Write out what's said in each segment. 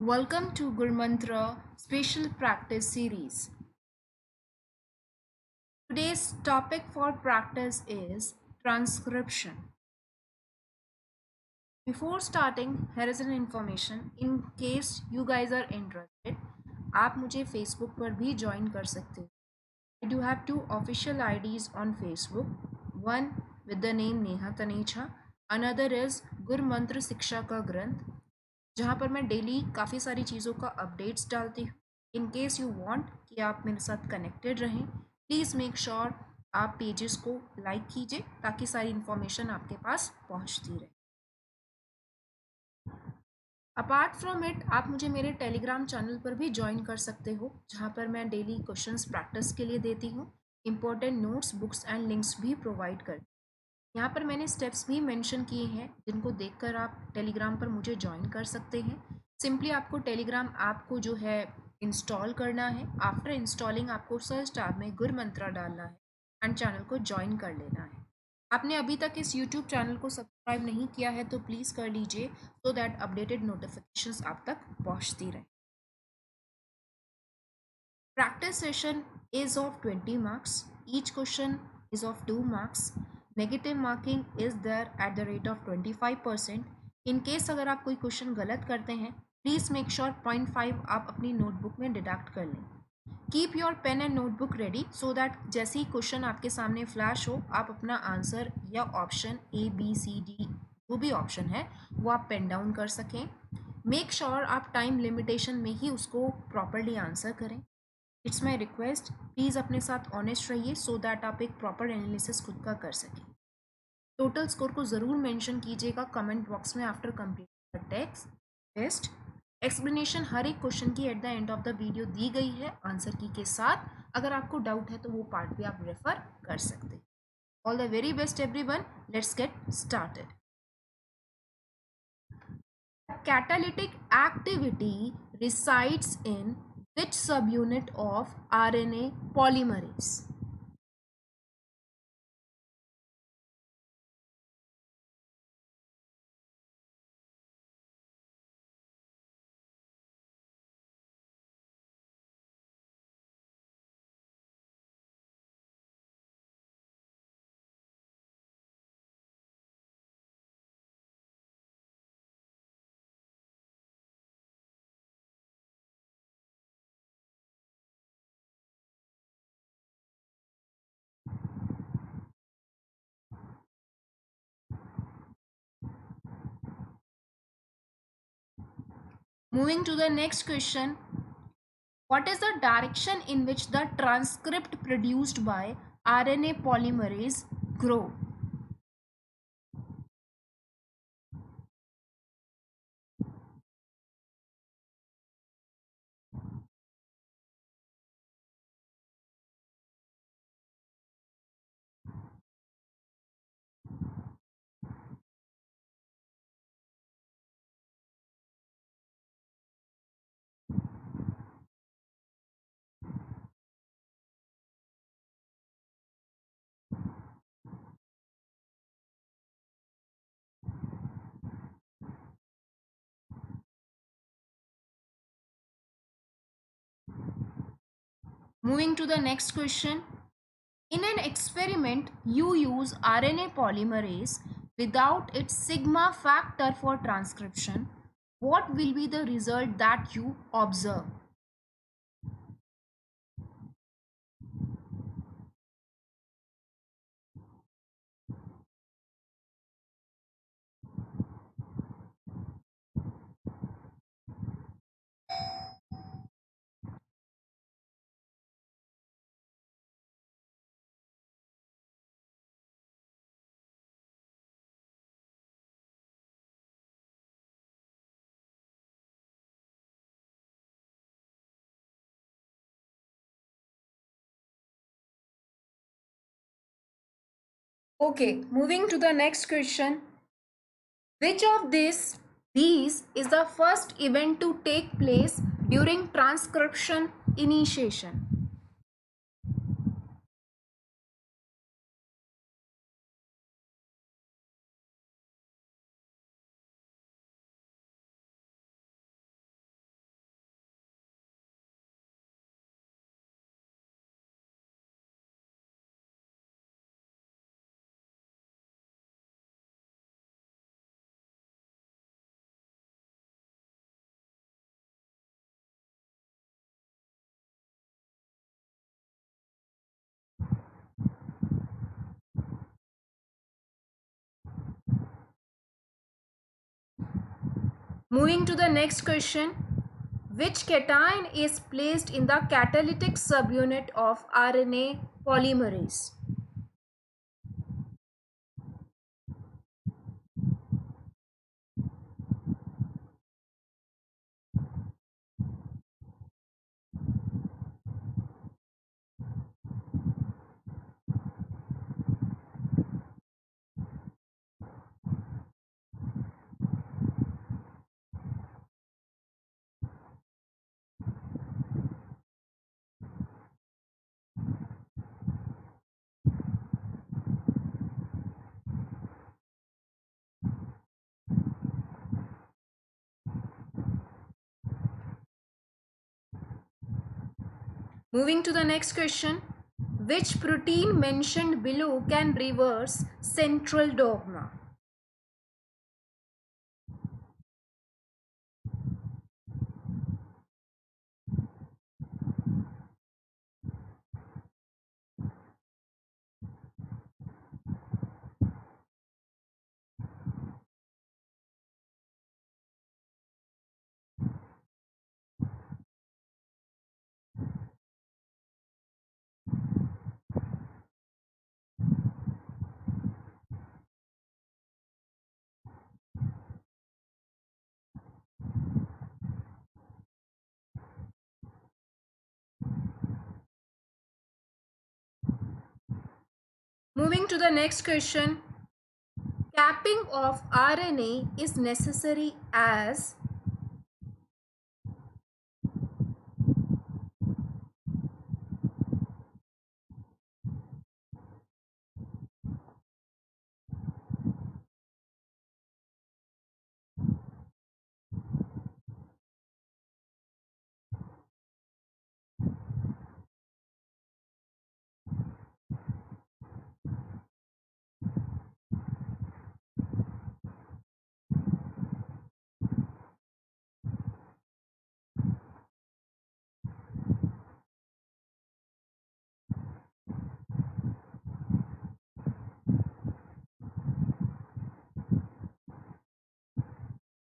Welcome to Gurmantra Special Practice Series. Today's topic for practice is transcription. Before starting, here is an information. In case you guys are interested, आप मुझे Facebook पर भी join कर सकते हो. I do have two official IDs on Facebook. One with the name Neha Taneja. Another is गुरमंत्र शिक्षा का ग्रंथ, जहाँ पर मैं डेली काफ़ी सारी चीज़ों का अपडेट्स डालती हूँ. इन केस यू वांट कि आप मेरे साथ कनेक्टेड रहें, प्लीज़ मेक श्योर आप पेजेस को लाइक कीजिए ताकि सारी इन्फॉर्मेशन आपके पास पहुँचती रहे. अपार्ट फ्रॉम इट, आप मुझे मेरे टेलीग्राम चैनल पर भी ज्वाइन कर सकते हो, जहाँ पर मैं डेली क्वेश्चंस प्रैक्टिस के लिए देती हूँ. Important notes, books and links भी प्रोवाइड करती हूँ. यहाँ पर मैंने स्टेप्स भी मेंशन किए हैं जिनको देखकर आप टेलीग्राम पर मुझे ज्वाइन कर सकते हैं. सिंपली आपको टेलीग्राम ऐप को जो है इंस्टॉल करना है. आफ्टर इंस्टॉलिंग आपको सर्च टैब में गुरमंत्रा डालना है एंड चैनल को ज्वाइन कर लेना है. आपने अभी तक इस यूट्यूब चैनल को सब्सक्राइब नहीं किया है तो प्लीज़ कर लीजिए सो दैट अपडेटेड नोटिफिकेशंस आप तक पहुँचती रहे. Practice session is of 20 marks. Each question is of 2 marks. Negative marking is there at the rate of 25%. In case अगर आप कोई क्वेश्चन गलत करते हैं, प्लीज़ मेक श्योर 0.5 आप अपनी नोटबुक में डिडक्ट कर लें. Keep your pen and notebook ready so that जैसे ही क्वेश्चन आपके सामने फ्लैश हो, आप अपना आंसर या ऑप्शन ABCD जो भी ऑप्शन है वो आप पेन डाउन कर सकें. मेक श्योर आप टाइम लिमिटेशन में ही उसको प्रॉपरली आंसर करें. इट्स माई रिक्वेस्ट, प्लीज़ अपने साथ ऑनेस्ट रहिए सो दैट आप एक प्रॉपर एनालिसिस खुद का कर सकें. टोटल स्कोर को ज़रूर मेंशन कीजिएगा कमेंट बॉक्स में after complete the test. Explanation हर एक क्वेश्चन की at the end of the video दी गई है आंसर की के साथ. अगर आपको डाउट है तो वो पार्ट भी आप रेफर कर सकते हैं. All the very best everyone. Let's get started. Catalytic activity resides in which subunit of RNA polymerase? Moving to the next question. What is the direction in which the transcript produced by RNA polymerase grow? Moving to the next question. In an experiment, you use RNA polymerase without its sigma factor for transcription. What will be the result that you observe? Okay, moving to the next question. Which of these is the first event to take place during transcription initiation? Moving to the next question. Which cation is placed in the catalytic subunit of RNA polymerase? Moving to the next question. Which protein mentioned below can reverse central dogma? Moving to the next question. Capping of RNA is necessary as.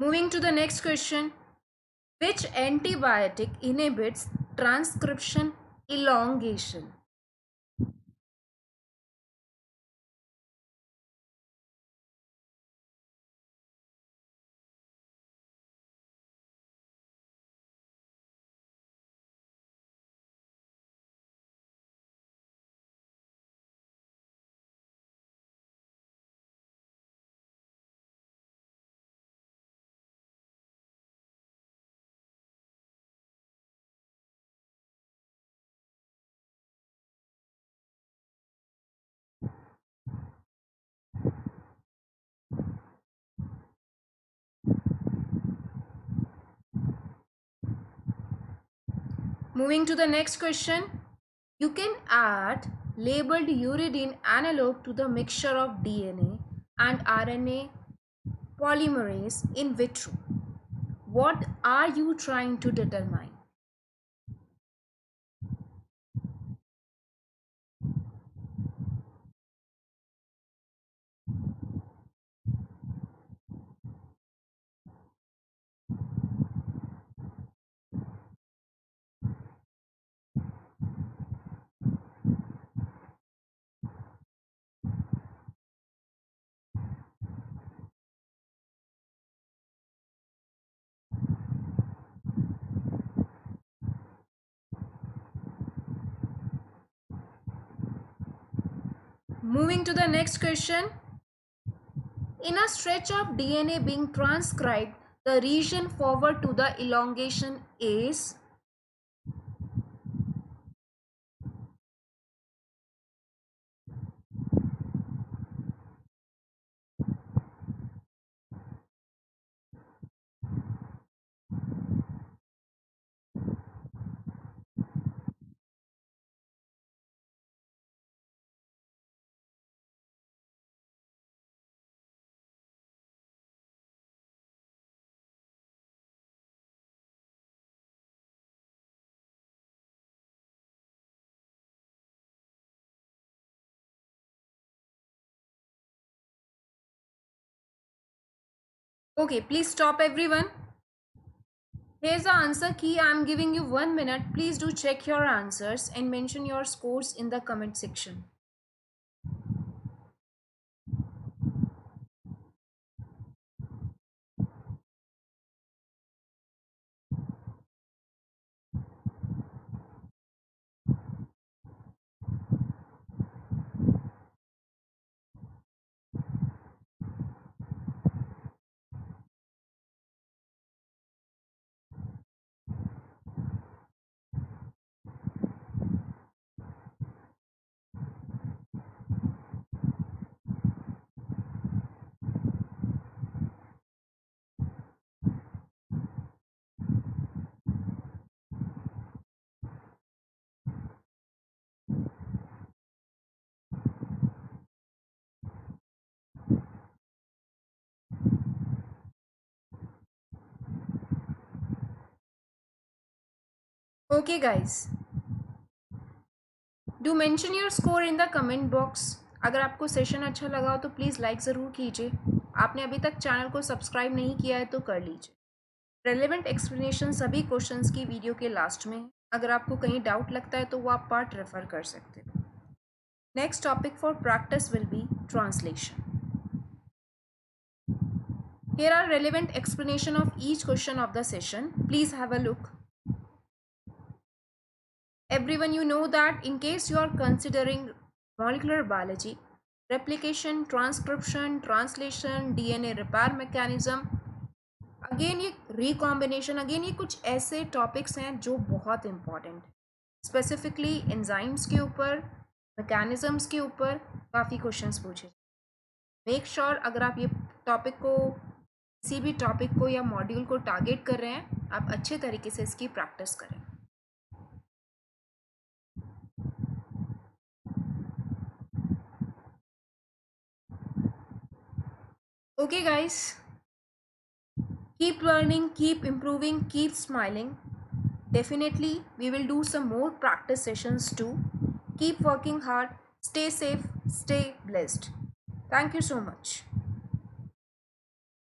Moving to the next question. Which antibiotic inhibits transcription elongation? Moving to the next question. You can add labeled uridine analog to the mixture of DNA and RNA polymerase in vitro. What are you trying to determine? Moving to the next question. In a stretch of DNA being transcribed, the region forward to the elongation is. Okay, please stop everyone. Here's the answer key. I'm giving you 1 minute. Please do check your answers and mention your scores in the comment section. Okay guys, do mention your score in the comment box. अगर आपको session अच्छा लगा हो तो please like ज़रूर कीजिए. आपने अभी तक चैनल को सब्सक्राइब नहीं किया है तो कर लीजिए. रेलेवेंट एक्सप्लेनेशन सभी क्वेश्चंस की वीडियो के लास्ट में है. अगर आपको कहीं डाउट लगता है तो वो आप पार्ट रेफर कर सकते हो. Next topic for practice will be translation. Here are relevant explanation of each question of the session. Please have a look. Everyone, you know that in case you are considering molecular biology, replication, transcription, translation, DNA repair mechanism, again ये recombination, again ये कुछ ऐसे topics हैं जो बहुत important, specifically enzymes के ऊपर, mechanisms के ऊपर काफ़ी क्वेश्चंस पूछे. मेक श्योर अगर आप ये टॉपिक को, किसी भी टॉपिक को या मॉड्यूल को टारगेट कर रहे हैं, आप अच्छे तरीके से इसकी प्रैक्टिस करें. Okay guys, keep learning, keep improving, keep smiling. Definitely we will do some more practice sessions too. Keep working hard, stay safe, stay blessed. Thank you so much.